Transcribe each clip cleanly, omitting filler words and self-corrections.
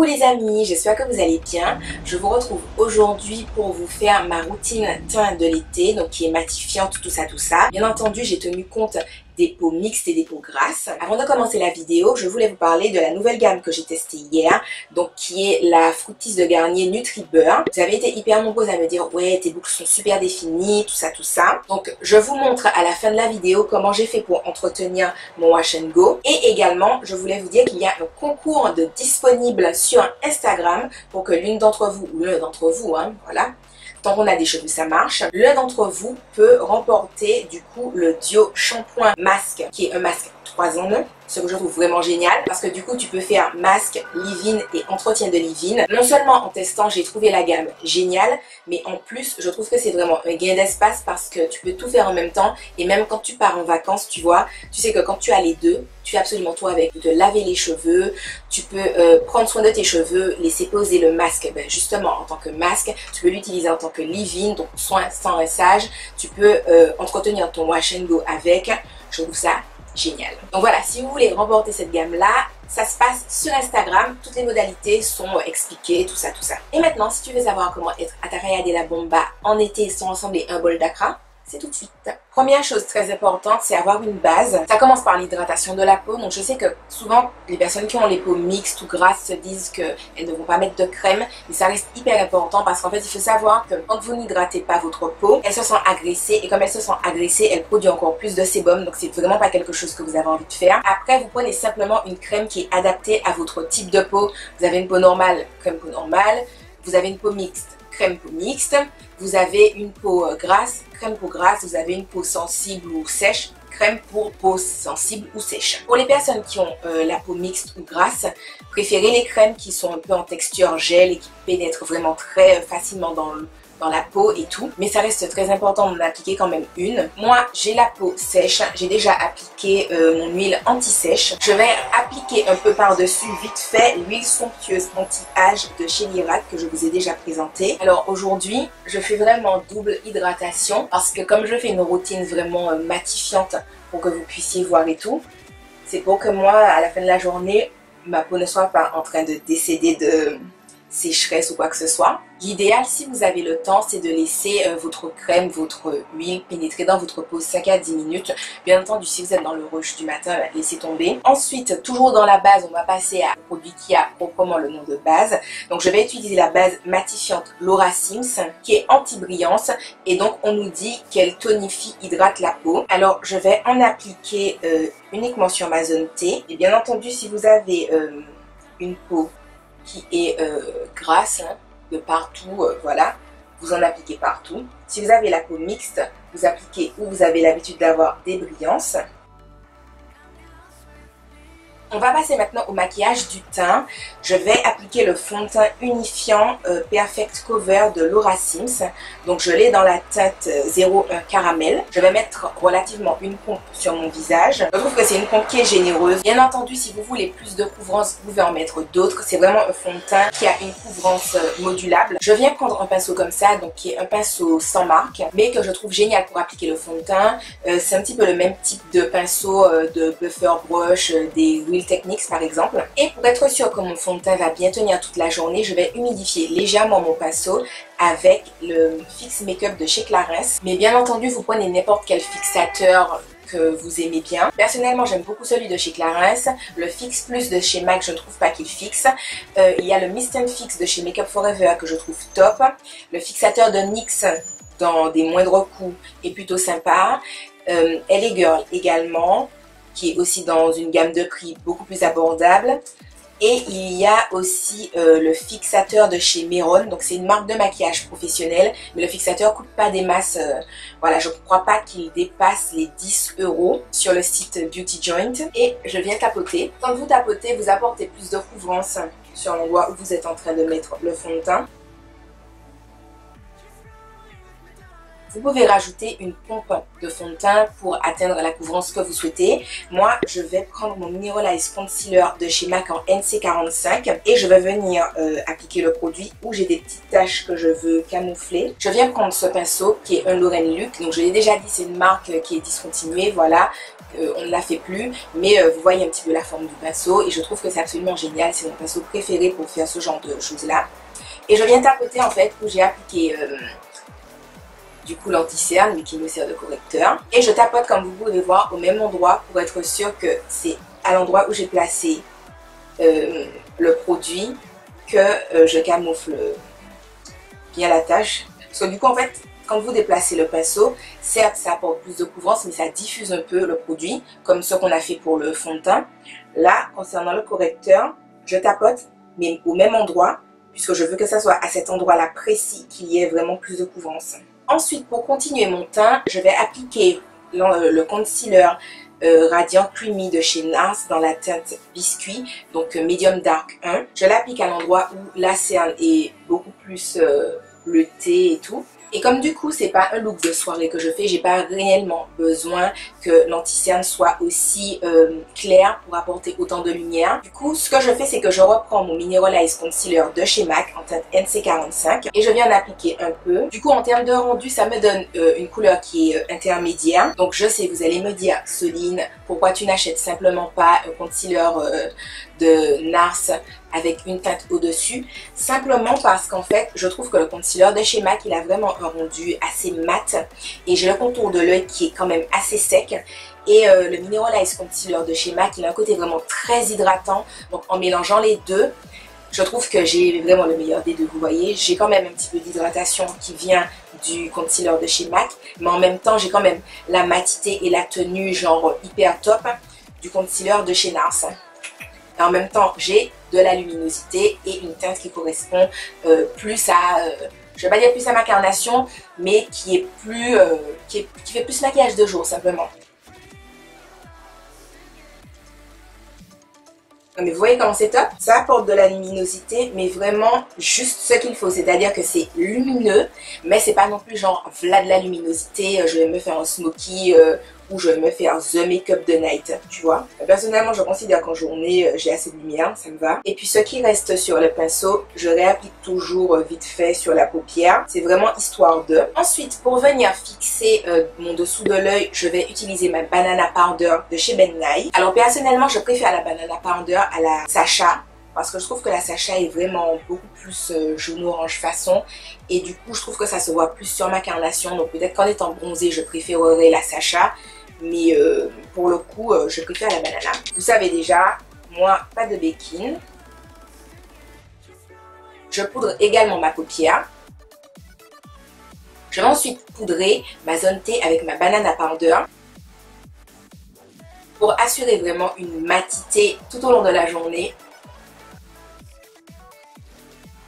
Coucou les amis, j'espère que vous allez bien. Je vous retrouve aujourd'hui pour vous faire ma routine teint de l'été, donc qui est matifiante, tout ça. Bien entendu, j'ai tenu compte des peaux mixtes et des peaux grasses. Avant de commencer la vidéo, je voulais vous parler de la nouvelle gamme que j'ai testée hier, donc qui est la Fructis de Garnier Nutri-Beurre. Vous avez été hyper nombreuses à me dire ouais, tes boucles sont super définies, tout ça. Donc je vous montre à la fin de la vidéo comment j'ai fait pour entretenir mon wash and go. Et également, je voulais vous dire qu'il y a un concours disponible sur Instagram pour que l'une d'entre vous, ou l'un d'entre vous, voilà, tant qu'on a des cheveux ça marche, l'un d'entre vous peut remporter du coup le duo shampoing masque, qui est un masque 3 en 1, ce que je trouve vraiment génial parce que du coup tu peux faire masque, leave-in et entretien de leave-in. Non seulement en testant j'ai trouvé la gamme géniale, mais en plus je trouve que c'est vraiment un gain d'espace parce que tu peux tout faire en même temps et même quand tu pars en vacances, tu vois, tu sais que quand tu as les deux, tu fais absolument tout avec. Tu peux te laver les cheveux, tu peux prendre soin de tes cheveux, laisser poser le masque, ben justement en tant que masque, tu peux l'utiliser en tant que leave-in, donc soin sans rinçage, tu peux entretenir ton wash and go avec. Je trouve ça génial. Donc voilà, si vous voulez remporter cette gamme là, ça se passe sur Instagram, toutes les modalités sont expliquées, tout ça. Et maintenant, si tu veux savoir comment être Ataraya de la Bomba en été sans ressembler à un bol d'acra, c'est tout de suite. Première chose très importante, c'est avoir une base. Ça commence par l'hydratation de la peau. Donc je sais que souvent les personnes qui ont les peaux mixtes ou grasses se disent qu'elles ne vont pas mettre de crème, mais ça reste hyper important parce qu'en fait il faut savoir que quand vous n'hydratez pas votre peau, elle se sent agressée et comme elle se sent agressée, elle produit encore plus de sébum. Donc c'est vraiment pas quelque chose que vous avez envie de faire. Après vous prenez simplement une crème qui est adaptée à votre type de peau. Vous avez une peau normale, crème peau normale. Vous avez une peau mixte, crème peau mixte. Vous avez une peau grasse, crème peau grasse. Vous avez une peau sensible ou sèche, crème pour peau sensible ou sèche. Pour les personnes qui ont la peau mixte ou grasse, préférez les crèmes qui sont un peu en texture gel et qui pénètrent vraiment très facilement dans la peau et tout, mais ça reste très important d'en appliquer quand même une. Moi j'ai la peau sèche, j'ai déjà appliqué mon huile anti-sèche. Je vais appliquer un peu par dessus vite fait l'huile somptueuse anti-âge de chez Miracle que je vous ai déjà présentée. Alors aujourd'hui je fais vraiment double hydratation parce que comme je fais une routine vraiment matifiante pour que vous puissiez voir et tout, c'est pour que moi à la fin de la journée ma peau ne soit pas en train de décéder de sécheresse ou quoi que ce soit. L'idéal, si vous avez le temps, c'est de laisser votre crème, votre huile pénétrer dans votre peau 5 à 10 minutes. Bien entendu, si vous êtes dans le rush du matin, laissez tomber. Ensuite, toujours dans la base, on va passer à un produit qui a proprement le nom de base. Donc, je vais utiliser la base matifiante Laura Sims, qui est anti-brillance. Et donc, on nous dit qu'elle tonifie, hydrate la peau. Alors, je vais en appliquer uniquement sur ma zone T. Et bien entendu, si vous avez une peau qui est grasse de partout, voilà, vous en appliquez partout. Si vous avez la peau mixte, vous appliquez où vous avez l'habitude d'avoir des brillances. On va passer maintenant au maquillage du teint. Je vais appliquer le fond de teint unifiant Perfect Cover de Laura Sims. Donc je l'ai dans la teinte 01 caramel. Je vais mettre relativement une pompe sur mon visage. Je trouve que c'est une pompe qui est généreuse. Bien entendu, si vous voulez plus de couvrance, vous pouvez en mettre d'autres. C'est vraiment un fond de teint qui a une couvrance modulable. Je viens prendre un pinceau comme ça, donc qui est un pinceau sans marque, mais que je trouve génial pour appliquer le fond de teint. C'est un petit peu le même type de pinceau de buffer brush, des Real Techniques par exemple. Et pour être sûr que mon fond de teint va bien tenir toute la journée, je vais humidifier légèrement mon pinceau avec le Fix Makeup de chez Clarins. Mais bien entendu, vous prenez n'importe quel fixateur que vous aimez bien. Personnellement, j'aime beaucoup celui de chez Clarins. Le Fix Plus de chez MAC, je ne trouve pas qu'il fixe. Il y a le Mist and Fix de chez Makeup Forever que je trouve top. Le fixateur de NYX dans des moindres coûts est plutôt sympa. LA Girl également, qui est aussi dans une gamme de prix beaucoup plus abordable. Et il y a aussi le fixateur de chez Meron, donc c'est une marque de maquillage professionnel, mais le fixateur coûte pas des masses, voilà, je ne crois pas qu'il dépasse les 10 € sur le site Beauty Joint. Et je viens tapoter. Quand vous tapotez, vous apportez plus de couvrance sur l'endroit où vous êtes en train de mettre le fond de teint. Vous pouvez rajouter une pompe de fond de teint pour atteindre la couvrance que vous souhaitez. Moi, je vais prendre mon Mineralize Concealer de chez MAC en NC45 et je vais venir appliquer le produit où j'ai des petites taches que je veux camoufler. Je viens prendre ce pinceau qui est un Lauren Luc. Donc je l'ai déjà dit, c'est une marque qui est discontinuée, voilà. On ne la fait plus, mais vous voyez un petit peu la forme du pinceau et je trouve que c'est absolument génial. C'est mon pinceau préféré pour faire ce genre de choses là. Et je viens tapoter en fait où j'ai appliqué du coup l'anti-cerne, mais qui me sert de correcteur. Et je tapote, comme vous pouvez voir, au même endroit pour être sûr que c'est à l'endroit où j'ai placé le produit que je camoufle bien la tâche. Parce que du coup en fait, quand vous déplacez le pinceau, certes ça apporte plus de couvrance, mais ça diffuse un peu le produit, comme ce qu'on a fait pour le fond de teint. Là, concernant le correcteur, je tapote, mais au même endroit, puisque je veux que ça soit à cet endroit-là précis qu'il y ait vraiment plus de couvrance. Ensuite, pour continuer mon teint, je vais appliquer le concealer Radiant Creamy de chez NARS dans la teinte Biscuit, donc Medium Dark 1. Je l'applique à l'endroit où la cerne est beaucoup plus bleutée et tout. Et comme du coup c'est pas un look de soirée que je fais, j'ai pas réellement besoin que l'anti-cerne soit aussi clair pour apporter autant de lumière. Du coup ce que je fais, c'est que je reprends mon Mineralize Concealer de chez MAC en teinte NC45 et je viens en appliquer un peu. Du coup en termes de rendu, ça me donne une couleur qui est intermédiaire. Donc je sais, vous allez me dire, Soline, pourquoi tu n'achètes simplement pas un concealer de NARS avec une teinte au-dessus? Simplement parce qu'en fait, je trouve que le concealer de chez MAC, il a vraiment un rendu assez mat et j'ai le contour de l'œil qui est quand même assez sec. Et le Mineralize Concealer de chez MAC, il a un côté vraiment très hydratant. Donc en mélangeant les deux, je trouve que j'ai vraiment le meilleur des deux. Vous voyez, j'ai quand même un petit peu d'hydratation qui vient du concealer de chez MAC, mais en même temps, j'ai quand même la matité et la tenue genre hyper top du concealer de chez NARS. Et en même temps, j'ai de la luminosité et une teinte qui correspond plus à, je vais pas dire plus à ma carnation, mais qui est plus, qui fait plus maquillage de jour simplement. Mais vous voyez comment c'est top? Ça apporte de la luminosité, mais vraiment juste ce qu'il faut. C'est-à-dire que c'est lumineux, mais c'est pas non plus genre voilà de la luminosité, je vais me faire un smoky ou je vais me faire the make-up de night, tu vois. Personnellement, je considère qu'en journée, j'ai assez de lumière, ça me va. Et puis ce qui reste sur le pinceau, je réapplique toujours vite fait sur la paupière. C'est vraiment histoire de. Ensuite, pour venir fixer mon dessous de l'œil, je vais utiliser ma Banana Powder de chez Ben Nye. Alors personnellement, je préfère la Banana Powder à la Sacha, parce que je trouve que la Sacha est vraiment beaucoup plus jaune-orange façon et du coup je trouve que ça se voit plus sur ma carnation, donc peut-être qu'en étant bronzée je préférerais la Sacha, mais pour le coup je préfère la Banana. Vous savez déjà, moi pas de béquine. Je poudre également ma paupière. Je vais ensuite poudrer ma zone T avec ma Banana Powder pour assurer vraiment une matité tout au long de la journée.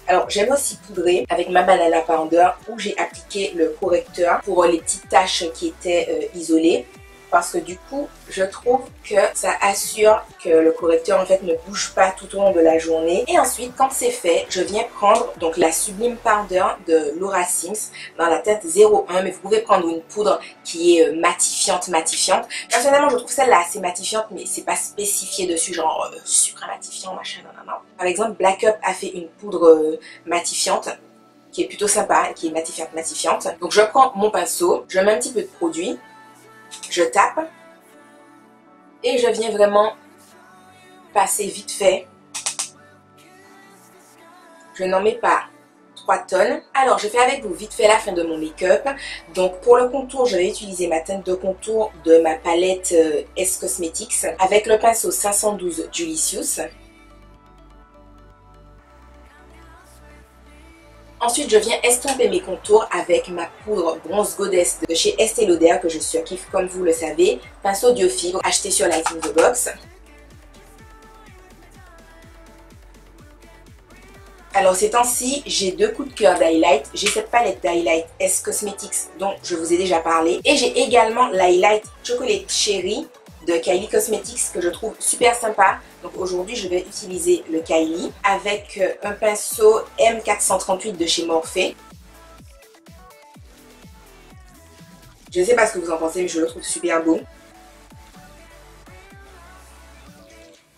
Alors j'aime aussi poudrer avec ma Banana Powder où j'ai appliqué le correcteur pour les petites taches qui étaient isolées. Parce que du coup, je trouve que ça assure que le correcteur en fait ne bouge pas tout au long de la journée. Et ensuite, quand c'est fait, je viens prendre donc la Sublime Powder de Laura Sims dans la teinte 01. Mais vous pouvez prendre une poudre qui est matifiante. Personnellement, je trouve celle-là assez matifiante, mais c'est pas spécifié dessus, genre sucre matifiant, machin, non. Par exemple, Black Up a fait une poudre matifiante qui est plutôt sympa, qui est matifiante. Donc je prends mon pinceau, je mets un petit peu de produit. Je tape et je viens vraiment passer vite fait. Je n'en mets pas 3 tonnes. Alors je fais avec vous vite fait la fin de mon make-up. Donc pour le contour, je vais utiliser ma teinte de contour de ma palette S Cosmetics avec le pinceau 512 Julicius. Ensuite, je viens estomper mes contours avec ma poudre Bronze Goddess de chez Estée Lauder que je surkiffe comme vous le savez. Pinceau Diofibre acheté sur Light in the Box. Alors ces temps-ci, j'ai 2 coups de cœur d'highlight. J'ai cette palette d'highlight S Cosmetics dont je vous ai déjà parlé. Et j'ai également l'highlight Chocolate Cherry de Kylie Cosmetics que je trouve super sympa. Donc aujourd'hui je vais utiliser le Kylie avec un pinceau M438 de chez Morphe. Je ne sais pas ce que vous en pensez, mais je le trouve super beau.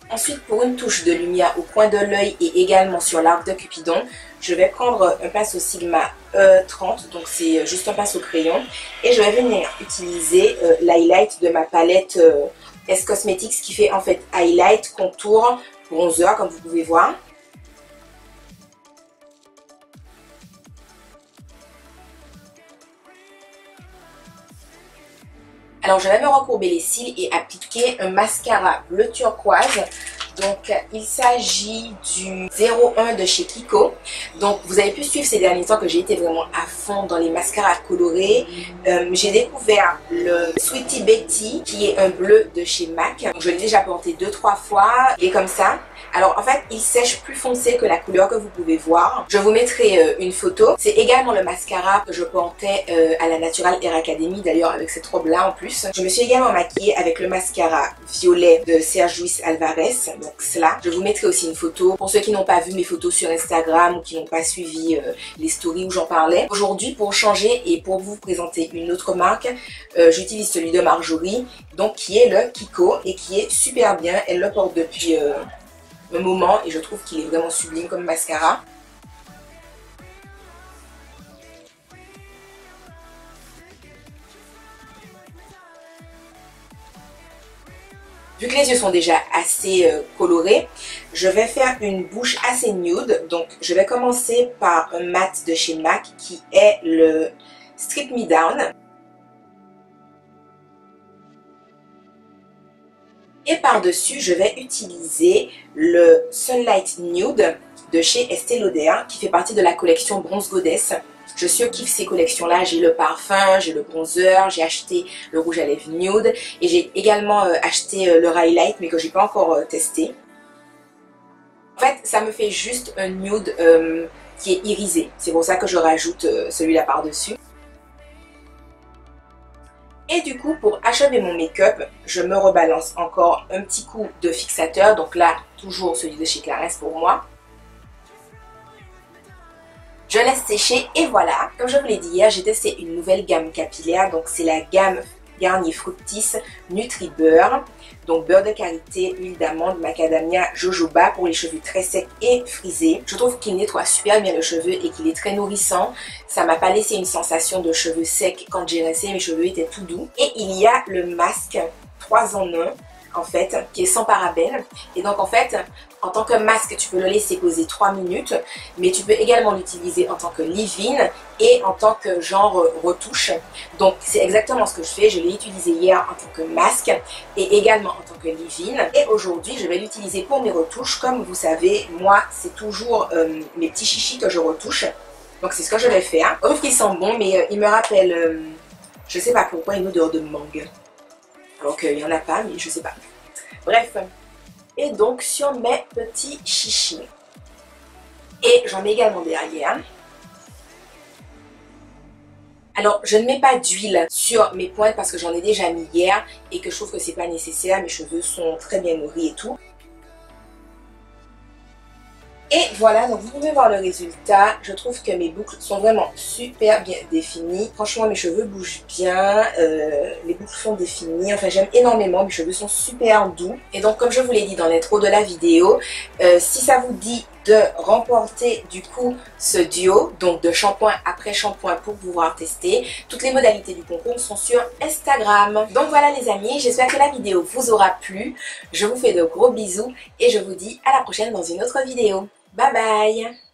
Ensuite, pour une touche de lumière au coin de l'œil et également sur l'arc de Cupidon, je vais prendre un pinceau Sigma E30, donc c'est juste un pinceau crayon. Et je vais venir utiliser l'highlight de ma palette S Cosmetics qui fait en fait highlight, contour, bronzer comme vous pouvez voir. Alors je vais me recourber les cils et appliquer un mascara bleu turquoise. Donc il s'agit du 01 de chez Kiko. Donc vous avez pu suivre ces derniers temps que j'ai été vraiment à fond dans les mascaras colorés. J'ai découvert le Sweetie Betty qui est un bleu de chez MAC. Donc, je l'ai déjà porté 2-3 fois et comme ça. Alors en fait il sèche plus foncé que la couleur que vous pouvez voir. Je vous mettrai une photo. C'est également le mascara que je portais à la Natural Hair Academy, d'ailleurs avec cette robe là en plus. Je me suis également maquillée avec le mascara violet de Serge Luis Alvarez. Donc cela, je vous mettrai aussi une photo pour ceux qui n'ont pas vu mes photos sur Instagram ou qui n'ont pas suivi les stories où j'en parlais. Aujourd'hui, pour changer et pour vous présenter une autre marque, j'utilise celui de Marjorie, donc qui est le Kiko et qui est super bien. Elle le porte depuis un moment et je trouve qu'il est vraiment sublime comme mascara. Vu que les yeux sont déjà assez colorés, je vais faire une bouche assez nude. Donc je vais commencer par un mat de chez MAC qui est le Strip Me Down. Et par-dessus, je vais utiliser le Sunlight Nude de chez Estée Lauder qui fait partie de la collection Bronze Goddess. Je surkiffe ces collections-là. J'ai le parfum, j'ai le bronzer, j'ai acheté le rouge à lèvres nude et j'ai également acheté le highlight mais que j'ai pas encore testé. En fait, ça me fait juste un nude qui est irisé. C'est pour ça que je rajoute celui-là par-dessus. Et du coup, pour achever mon make-up, je me rebalance encore un petit coup de fixateur. Donc là, toujours celui de chez Clarins pour moi. Je laisse sécher et voilà. Comme je vous l'ai dit hier, j'ai testé une nouvelle gamme capillaire. Donc c'est la gamme Garnier Fructis Nutri Beurre. Donc beurre de karité, huile d'amande, macadamia, jojoba pour les cheveux très secs et frisés. Je trouve qu'il nettoie super bien le cheveu et qu'il est très nourrissant. Ça m'a pas laissé une sensation de cheveux secs quand j'ai rincé, mes cheveux étaient tout doux. Et il y a le masque 3 en 1 en fait, qui est sans parabènes. Et donc en fait, en tant que masque, tu peux le laisser poser 3 minutes, mais tu peux également l'utiliser en tant que leave-in et en tant que genre retouche. Donc c'est exactement ce que je fais. Je l'ai utilisé hier en tant que masque et également en tant que leave-in. Et aujourd'hui, je vais l'utiliser pour mes retouches. Comme vous savez, moi, c'est toujours mes petits chichis que je retouche. Donc c'est ce que je vais faire. Je trouve qu'il sent bon, mais il me rappelle, je sais pas pourquoi, une odeur de mangue. Alors qu'il n'y en a pas, mais je sais pas. Bref. Et donc sur mes petits chichis. Et j'en mets également derrière. Alors je ne mets pas d'huile sur mes pointes parce que j'en ai déjà mis hier et que je trouve que c'est pas nécessaire. Mes cheveux sont très bien nourris et tout. Et voilà, donc vous pouvez voir le résultat. Je trouve que mes boucles sont vraiment super bien définies. Franchement, mes cheveux bougent bien. Les boucles sont définies. Enfin, j'aime énormément. Mes cheveux sont super doux. Et donc, comme je vous l'ai dit dans l'intro de la vidéo, si ça vous dit de remporter du coup ce duo, donc de shampoing après shampoing pour pouvoir tester, toutes les modalités du concours sont sur Instagram. Donc voilà les amis, j'espère que la vidéo vous aura plu. Je vous fais de gros bisous et je vous dis à la prochaine dans une autre vidéo. Bye bye!